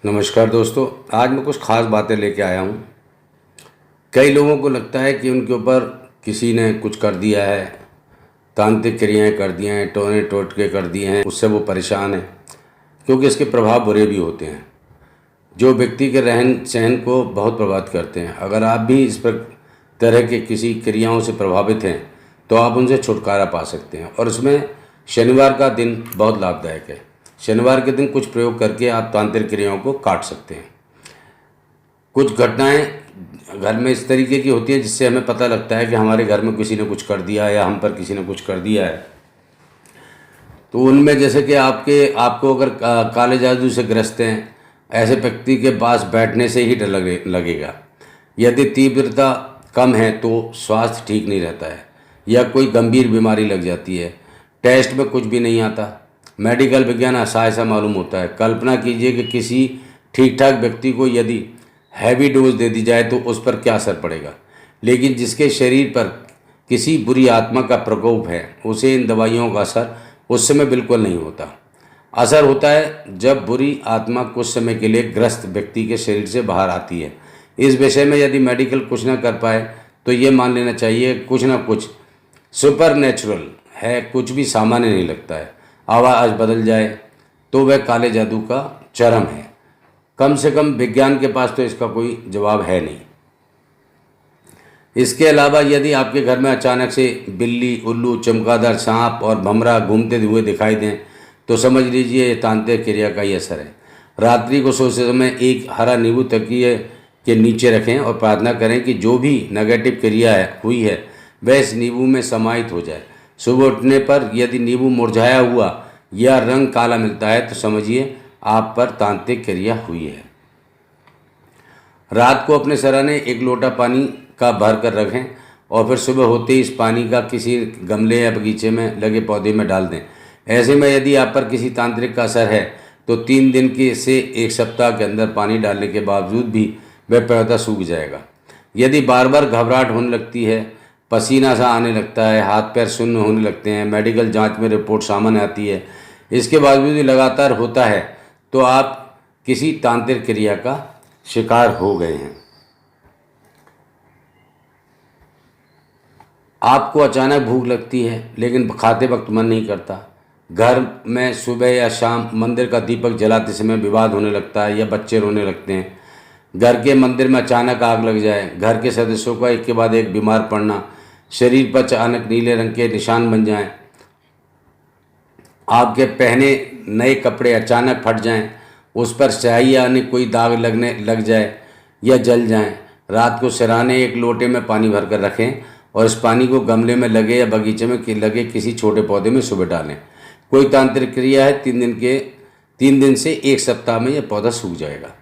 नमस्कार दोस्तों। आज मैं कुछ ख़ास बातें लेके आया हूँ। कई लोगों को लगता है कि उनके ऊपर किसी ने कुछ कर दिया है, तांत्रिक क्रियाएं कर दी हैं, टोने टोटके कर दिए हैं, उससे वो परेशान है, क्योंकि इसके प्रभाव बुरे भी होते हैं जो व्यक्ति के रहन सहन को बहुत प्रभावित करते हैं। अगर आप भी इस पर तरह के किसी क्रियाओं से प्रभावित हैं तो आप उनसे छुटकारा पा सकते हैं, और इसमें शनिवार का दिन बहुत लाभदायक है। शनिवार के दिन कुछ प्रयोग करके आप तांत्रिक क्रियाओं को काट सकते हैं। कुछ घटनाएं घर में इस तरीके की होती है जिससे हमें पता लगता है कि हमारे घर में किसी ने कुछ कर दिया है या हम पर किसी ने कुछ कर दिया है। तो उनमें जैसे कि आपको अगर काले जादू से ग्रस्त हैं, ऐसे व्यक्ति के पास बैठने से ही डर लगेगा। यदि तीव्रता कम है तो स्वास्थ्य ठीक नहीं रहता है या कोई गंभीर बीमारी लग जाती है। टेस्ट में कुछ भी नहीं आता, मेडिकल विज्ञान असहाय सा मालूम होता है। कल्पना कीजिए कि किसी ठीक ठाक व्यक्ति को यदि हैवी डोज दे दी जाए तो उस पर क्या असर पड़ेगा, लेकिन जिसके शरीर पर किसी बुरी आत्मा का प्रकोप है उसे इन दवाइयों का असर उस समय बिल्कुल नहीं होता। असर होता है जब बुरी आत्मा कुछ समय के लिए ग्रस्त व्यक्ति के शरीर से बाहर आती है। इस विषय में यदि मेडिकल कुछ ना कर पाए तो ये मान लेना चाहिए कुछ ना कुछ सुपर नेचुरल है, कुछ भी सामान्य नहीं लगता है। आवाज़ बदल जाए तो वह काले जादू का चरम है। कम से कम विज्ञान के पास तो इसका कोई जवाब है नहीं। इसके अलावा यदि आपके घर में अचानक से बिल्ली, उल्लू, चमगादड़, सांप और भमरा घूमते हुए दिखाई दें तो समझ लीजिए ये तांत्रिक क्रिया का ही असर है। रात्रि को सोते समय एक हरा नींबू तकिए के नीचे रखें और प्रार्थना करें कि जो भी नेगेटिव क्रिया हुई है वह इस नींबू में समाहित हो जाए। सुबह उठने पर यदि नींबू मुरझाया हुआ या रंग काला मिलता है तो समझिए आप पर तांत्रिक क्रिया हुई है। रात को अपने सराहने एक लोटा पानी का भर कर रखें और फिर सुबह होते ही इस पानी का किसी गमले या बगीचे में लगे पौधे में डाल दें। ऐसे में यदि आप पर किसी तांत्रिक का असर है तो 3 दिन के से 1 सप्ताह के अंदर पानी डालने के बावजूद भी वह पौधा सूख जाएगा। यदि बार बार घबराहट होने लगती है, पसीना सा आने लगता है, हाथ पैर सुन्न होने लगते हैं, मेडिकल जांच में रिपोर्ट सामने आती है, इसके बावजूद भी लगातार होता है तो आप किसी तांत्रिक क्रिया का शिकार हो गए हैं। आपको अचानक भूख लगती है लेकिन खाते वक्त मन नहीं करता। घर में सुबह या शाम मंदिर का दीपक जलाते समय विवाद होने लगता है या बच्चे रोने लगते हैं। घर के मंदिर में अचानक आग लग जाए, घर के सदस्यों का एक के बाद एक बीमार पड़ना, शरीर पर अचानक नीले रंग के निशान बन जाएं, आपके पहने नए कपड़े अचानक फट जाएं, उस पर स्याही या अन्य कोई दाग लगने लग जाए या जल जाएं। रात को सिरहाने एक लोटे में पानी भरकर रखें और इस पानी को गमले में लगे या बगीचे में लगे किसी छोटे पौधे में सुबह डालें। कोई तांत्रिक क्रिया है 3 दिन से 1 सप्ताह में यह पौधा सूख जाएगा।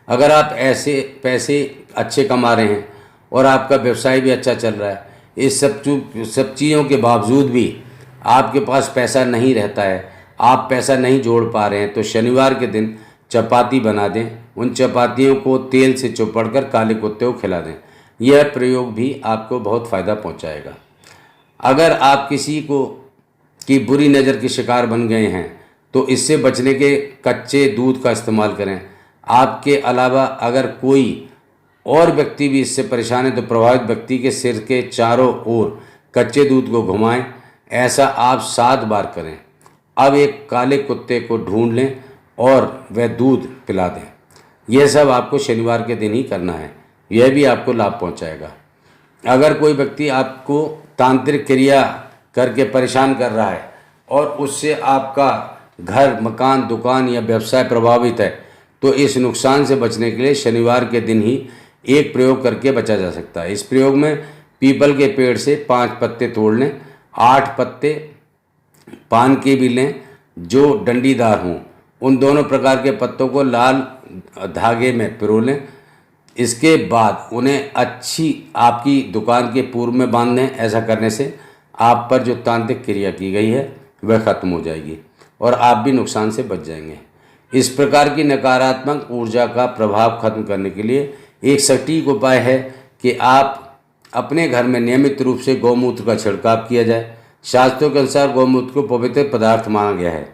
अगर आप ऐसे पैसे अच्छे कमा रहे हैं और आपका व्यवसाय भी अच्छा चल रहा है, इस सब चीज़ों के बावजूद भी आपके पास पैसा नहीं रहता है, आप पैसा नहीं जोड़ पा रहे हैं, तो शनिवार के दिन चपाती बना दें। उन चपातियों को तेल से चौपड़कर काले कुत्ते को खिला दें। यह प्रयोग भी आपको बहुत फ़ायदा पहुंचाएगा। अगर आप किसी को की बुरी नज़र के शिकार बन गए हैं तो इससे बचने के कच्चे दूध का इस्तेमाल करें। आपके अलावा अगर कोई और व्यक्ति भी इससे परेशान है तो प्रभावित व्यक्ति के सिर के चारों ओर कच्चे दूध को घुमाएं। ऐसा आप 7 बार करें। अब एक काले कुत्ते को ढूंढ लें और वह दूध पिला दें। यह सब आपको शनिवार के दिन ही करना है, यह भी आपको लाभ पहुंचाएगा। अगर कोई व्यक्ति आपको तांत्रिक क्रिया करके परेशान कर रहा है और उससे आपका घर, मकान, दुकान या व्यवसाय प्रभावित है तो इस नुकसान से बचने के लिए शनिवार के दिन ही एक प्रयोग करके बचा जा सकता है। इस प्रयोग में पीपल के पेड़ से 5 पत्ते तोड़ लें, 8 पत्ते पान के भी लें जो डंडीदार हों। उन दोनों प्रकार के पत्तों को लाल धागे में पिरो लें। इसके बाद उन्हें अच्छी आपकी दुकान के पूर्व में बांध दें। ऐसा करने से आप पर जो तांत्रिक क्रिया की गई है वह खत्म हो जाएगी और आप भी नुकसान से बच जाएंगे। इस प्रकार की नकारात्मक ऊर्जा का प्रभाव खत्म करने के लिए एक सटीक उपाय है कि आप अपने घर में नियमित रूप से गौमूत्र का छिड़काव किया जाए। शास्त्रों के अनुसार गौमूत्र को पवित्र पदार्थ माना गया है।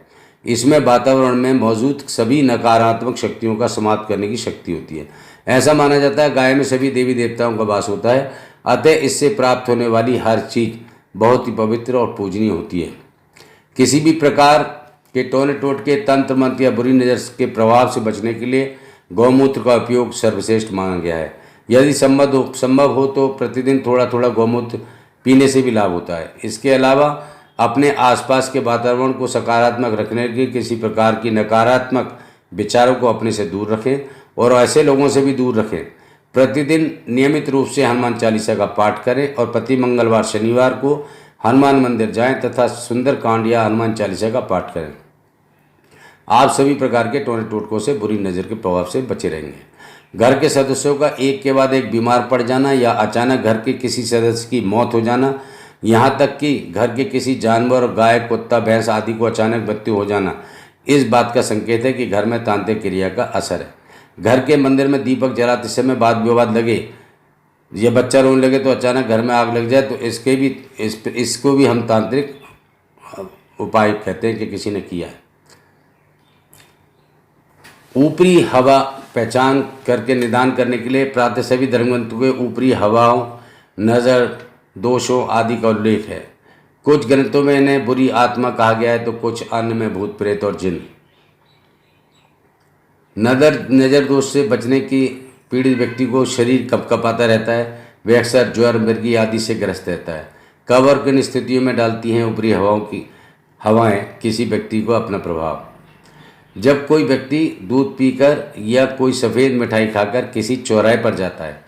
इसमें वातावरण में मौजूद सभी नकारात्मक शक्तियों का समाप्त करने की शक्ति होती है। ऐसा माना जाता है गाय में सभी देवी देवताओं का वास होता है, अतः इससे प्राप्त होने वाली हर चीज़ बहुत ही पवित्र और पूजनीय होती है। किसी भी प्रकार के टोने टोटके, तंत्र मंत्र या बुरी नज़र के प्रभाव से बचने के लिए गौमूत्र का उपयोग सर्वश्रेष्ठ माना गया है। यदि संभव हो तो प्रतिदिन थोड़ा थोड़ा गौमूत्र पीने से भी लाभ होता है। इसके अलावा अपने आसपास के वातावरण को सकारात्मक रखने के लिए किसी प्रकार की नकारात्मक विचारों को अपने से दूर रखें और ऐसे लोगों से भी दूर रखें। प्रतिदिन नियमित रूप से हनुमान चालीसा का पाठ करें और प्रति मंगलवार शनिवार को हनुमान मंदिर जाएं तथा सुंदरकांड या हनुमान चालीसा का पाठ करें। आप सभी प्रकार के टोने टोटकों से, बुरी नज़र के प्रभाव से बचे रहेंगे। घर के सदस्यों का एक के बाद एक बीमार पड़ जाना या अचानक घर के किसी सदस्य की मौत हो जाना, यहाँ तक कि घर के किसी जानवर, गाय, कुत्ता, भैंस आदि को अचानक मृत्यु हो जाना, इस बात का संकेत है कि घर में तांत्रिक क्रिया का असर है। घर के मंदिर में दीपक जलाते समय वाद विवाद लगे या बच्चा रोने लगे तो अचानक घर में आग लग जाए तो इसको भी हम तांत्रिक उपाय कहते हैं कि किसी ने किया है। ऊपरी हवा पहचान करके निदान करने के लिए प्रातः सभी धर्मग्रंथों के ऊपरी हवाओं, नज़र, दोषों आदि का उल्लेख है। कुछ ग्रंथों में इन्हें बुरी आत्मा कहा गया है तो कुछ अन्य में भूत प्रेत और जिन। नज़र दोष से बचने की पीड़ित व्यक्ति को शरीर कपकपाता रहता है, वे अक्सर ज्वर, मिर्गी आदि से ग्रस्त रहता है। कब और किन स्थितियों में डालती हैं ऊपरी हवाएं किसी व्यक्ति को अपना प्रभाव? जब कोई व्यक्ति दूध पीकर या कोई सफ़ेद मिठाई खाकर किसी चौराहे पर जाता है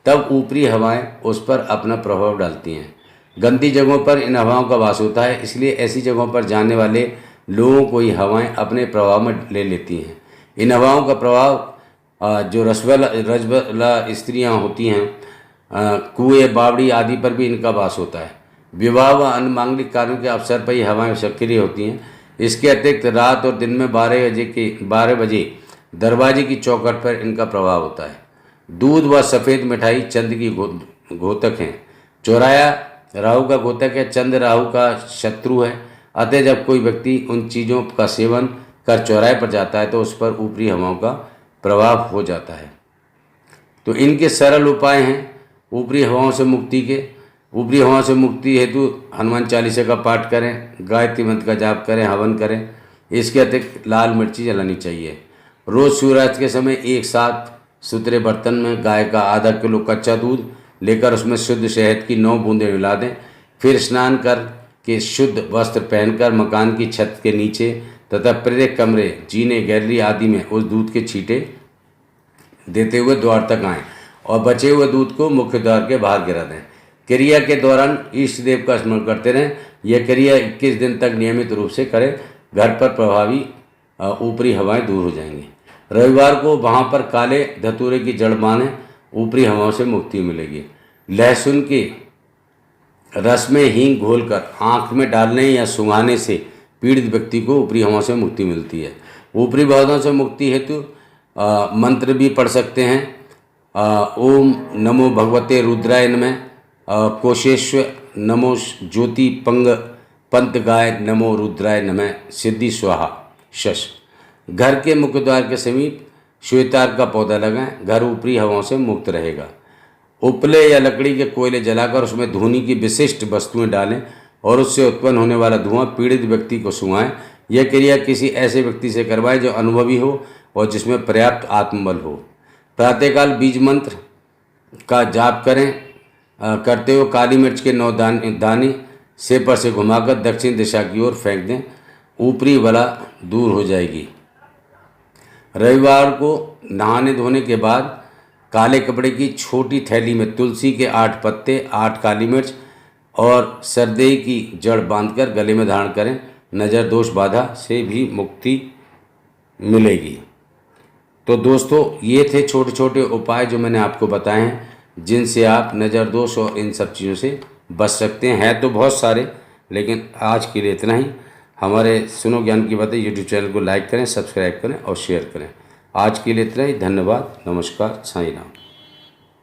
तब ऊपरी हवाएं उस पर अपना प्रभाव डालती हैं। गंदी जगहों पर इन हवाओं का वास होता है, इसलिए ऐसी जगहों पर जाने वाले लोगों को ये हवाएं अपने प्रभाव में ले लेती हैं। इन हवाओं का प्रभाव जो रजबला स्त्रियां होती हैं, कुएं, बावड़ी आदि पर भी इनका वास होता है। विवाह व अन्य मांगलिक कार्यों के अवसर पर ये हवाएं सक्रिय होती हैं। इसके अतिरिक्त रात और दिन में 12 बजे दरवाजे की चौखट पर इनका प्रभाव होता है। दूध व सफ़ेद मिठाई चंद्र की घोतक हैं। चौराया राहु का घोतक है, चंद्र राहु का शत्रु है। अतः जब कोई व्यक्ति उन चीज़ों का सेवन कर चौराहे पर जाता है तो उस पर ऊपरी हवाओं का प्रभाव हो जाता है। तो इनके सरल उपाय हैं ऊपरी हवाओं से मुक्ति के। ऊपरी हवाओं से मुक्ति हेतु हनुमान चालीसा का पाठ करें, गायत्री मंत्र का जाप करें, हवन करें। इसके अतिरिक्त लाल मिर्ची जलानी चाहिए। रोज़ सूर्यास्त के समय एक साथ सुथरे बर्तन में गाय का आधा किलो कच्चा दूध लेकर उसमें शुद्ध शहद की 9 बूंदें मिला दें। फिर स्नान करके शुद्ध वस्त्र पहनकर मकान की छत के नीचे तथा प्रत्येक कमरे, जीने, गैलरी आदि में उस दूध के छींटे देते हुए द्वार तक आएँ और बचे हुए दूध को मुख्य द्वार के बाहर गिरा दें। क्रिया के दौरान इष्ट देव का स्मरण करते रहें। यह क्रिया 21 दिन तक नियमित रूप से करें। घर पर प्रभावी ऊपरी हवाएं दूर हो जाएंगी। रविवार को वहाँ पर काले धतूरे की जड़ बांधें, ऊपरी हवाओं से मुक्ति मिलेगी। लहसुन के रस में हींग घोलकर आँख में डालने या सूंघाने से पीड़ित व्यक्ति को ऊपरी हवाओं से मुक्ति मिलती है। ऊपरी हवाओं से मुक्ति हेतु मंत्र भी पढ़ सकते हैं। ओम नमो भगवते रुद्राय नमः, कोशेश्वर नमो ज्योति पंत गाय नमो रुद्राय नमः, सिद्धि स्वाहा शश। घर के मुख्य द्वार के समीप श्वेतार का पौधा लगाएं, घर ऊपरी हवाओं से मुक्त रहेगा। उपले या लकड़ी के कोयले जलाकर उसमें धूनी की विशिष्ट वस्तुएं डालें और उससे उत्पन्न होने वाला धुआं पीड़ित व्यक्ति को सूंघाएं। यह क्रिया किसी ऐसे व्यक्ति से करवाएं जो अनुभवी हो और जिसमें पर्याप्त आत्मबल हो। प्रातःकाल बीज मंत्र का जाप करते हुए काली मिर्च के 9 दाने सिर पर से घुमाकर दक्षिण दिशा की ओर फेंक दें, ऊपरी बला दूर हो जाएगी। रविवार को नहाने धोने के बाद काले कपड़े की छोटी थैली में तुलसी के 8 पत्ते, 8 काली मिर्च और सरदेई की जड़ बांधकर गले में धारण करें। नज़र दोष बाधा से भी मुक्ति मिलेगी। तो दोस्तों, ये थे छोटे छोटे उपाय जो मैंने आपको बताए हैं जिनसे आप नज़र दोष और इन सब चीज़ों से बच सकते हैं। है तो बहुत सारे, लेकिन आज के लिए इतना ही। हमारे सुनो ज्ञान की बातें यूट्यूब चैनल को लाइक करें, सब्सक्राइब करें और शेयर करें। आज के लिए इतना ही। धन्यवाद। नमस्कार। साईं राम।